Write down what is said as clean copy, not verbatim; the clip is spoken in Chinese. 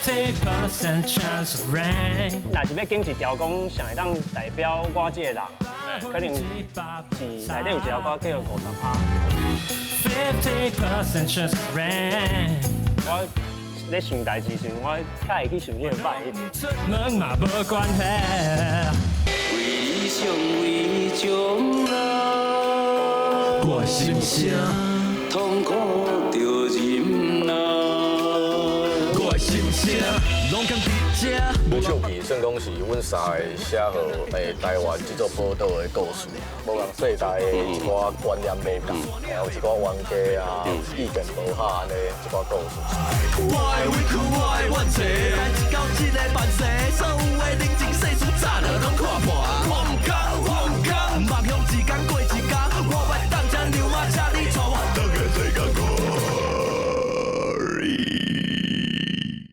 50% chance of rain。若是要拣一条讲上会当代表我这个人，可能是内底有一条歌叫做50%。50% chance of rain。我咧想代志时，我较会去想迄个摆一点。出门嘛无关系。为理想为将来，我心声，痛苦着忍耐。我心声，拢敢伫这。《手记》算讲是阮三个写好台湾这座宝岛的故事，无共世代的一寡观念袂共，还有一寡冤家啊、意见无合安尼一寡故事。